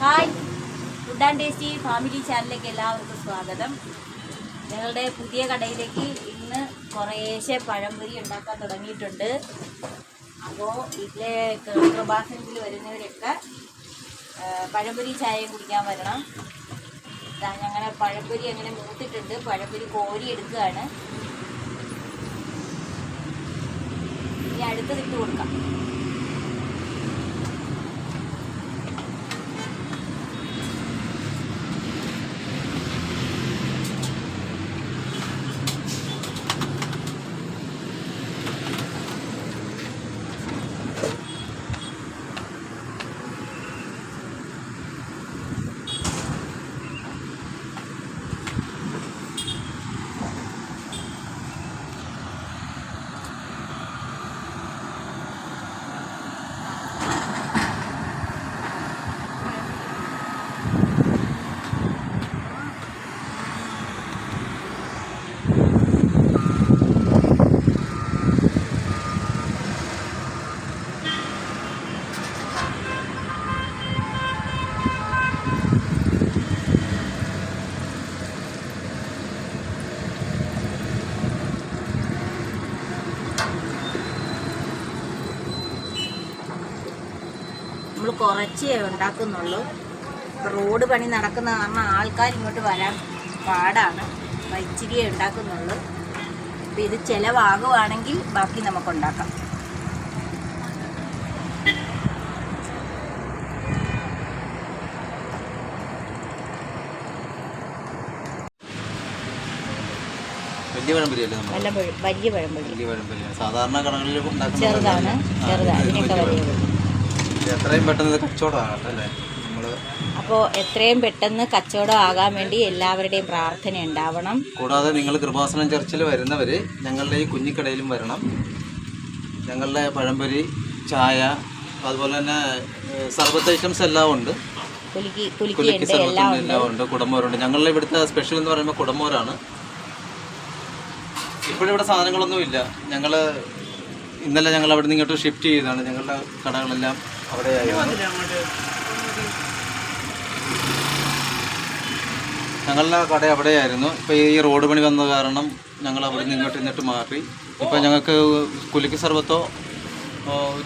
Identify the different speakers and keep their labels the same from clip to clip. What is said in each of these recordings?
Speaker 1: Hi, food and tasty family ചാനലിലേക്ക് എല്ലാവർക്കും സ്വാഗതം. ഞങ്ങളുടെ പുതിയ കടയിലേക്ക് ഇന്ന് കുറേശ്ശെ പഴംപൊരി ഉണ്ടാക്കാൻ തുടങ്ങിയിട്ടുണ്ട്. അപ്പോൾ ഇതിലെ കൃപാസനത്തിൽ വരുന്നവരൊക്കെ പഴംപൊരി ചായയും കുടിക്കാൻ വരണം. ഞങ്ങളുടെ പഴംപൊരി അങ്ങനെ മൂത്തിട്ടുണ്ട്. പഴംപൊരി കോരി എടുക്കുകയാണ്. ഇനി അടുത്തത് ഇട്ട് കൊടുക്കാം. നമ്മൾ കുറച്ചേ ഉണ്ടാക്കുന്നുള്ളൂ. റോഡ് പണി നടക്കുന്ന കാരണം ആൾക്കാർ ഇങ്ങോട്ട് വരാൻ പാടാണ്. ഇച്ചിരിയേ ഉണ്ടാക്കുന്നുള്ളൂ. അപ്പം ഇത് ചിലവാകുവാണെങ്കിൽ ബാക്കി നമുക്കുണ്ടാക്കാം. വലിയ പഴംപൊരി
Speaker 2: സാധാരണ കടകളിൽ
Speaker 1: ചെറുതാണ്. ഇതിനൊക്കെ വലിയ.
Speaker 2: എത്രയും പെട്ടെന്ന് കച്ചവടമാകട്ടെ.
Speaker 1: അപ്പോൾ എത്രയും പെട്ടെന്ന് കച്ചവടം ആകാൻ വേണ്ടി എല്ലാവരുടെയും പ്രാർത്ഥന ഉണ്ടാവണം.
Speaker 2: കൂടാതെ നിങ്ങൾ കൃപാസനം ചർച്ചിൽ വരുന്നവർ ഞങ്ങളുടെ ഈ കുഞ്ഞിക്കടയിലും വരണം. ഞങ്ങളുടെ പഴംപൊരി, ചായ, അതുപോലെ തന്നെ സർബത്ത് ഐറ്റംസ് എല്ലാം ഉണ്ട്. കുലുക്കി എല്ലാം ഉണ്ട്. കുടമോരുണ്ട്. ഞങ്ങളുടെ ഇവിടുത്തെ സ്പെഷ്യൽ എന്ന് പറയുമ്പോൾ കുടമോരാണ്. ഇപ്പോഴിവിടെ സാധനങ്ങളൊന്നുമില്ല. ഇന്നലെ ഞങ്ങൾ അവിടെ നിന്ന് ഇങ്ങോട്ട് ഷിഫ്റ്റ് ചെയ്തതാണ്. ഞങ്ങളുടെ കടകളെല്ലാം അവിടെയായിരുന്നു. ഞങ്ങളുടെ കട അവിടെയായിരുന്നു. ഇപ്പോൾ ഈ റോഡ് പണി വന്ന കാരണം ഞങ്ങൾ അവിടെ നിന്ന് ഇങ്ങോട്ട് മാറി. ഇപ്പോൾ ഞങ്ങൾക്ക് കുലുക്കി സർബത്തോ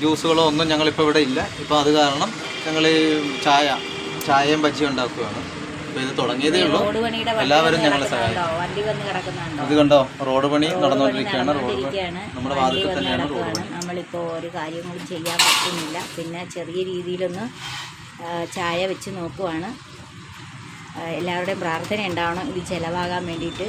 Speaker 2: ജ്യൂസുകളോ ഒന്നും ഞങ്ങളിപ്പോൾ ഇവിടെ ഇല്ല. ഇപ്പോൾ അത് കാരണം ഞങ്ങൾ ഈ ചായയും ബജ്ജിയും ഉണ്ടാക്കുകയാണ്. അപ്പോൾ ഇത് തുടങ്ങിയതേ ഉള്ളൂ. എല്ലാവരും ഞങ്ങളെ സഹായിക്കും. ഇത് കണ്ടോ, റോഡ് പണി നടന്നുകൊണ്ടിരിക്കുകയാണ്. നമ്മുടെ വാതിൽക്കൽ തന്നെയാണ് റോഡ് പണി.
Speaker 1: നമ്മളിപ്പോൾ ഒരു കാര്യങ്ങളും ചെയ്യാൻ പറ്റുന്നില്ല. പിന്നെ ചെറിയ രീതിയിലൊന്ന് ചായ വെച്ച് നോക്കുവാണ്. എല്ലാവരുടെയും പ്രാർത്ഥന ഉണ്ടാവണം ഇത് ചിലവാകാൻ വേണ്ടിയിട്ട്.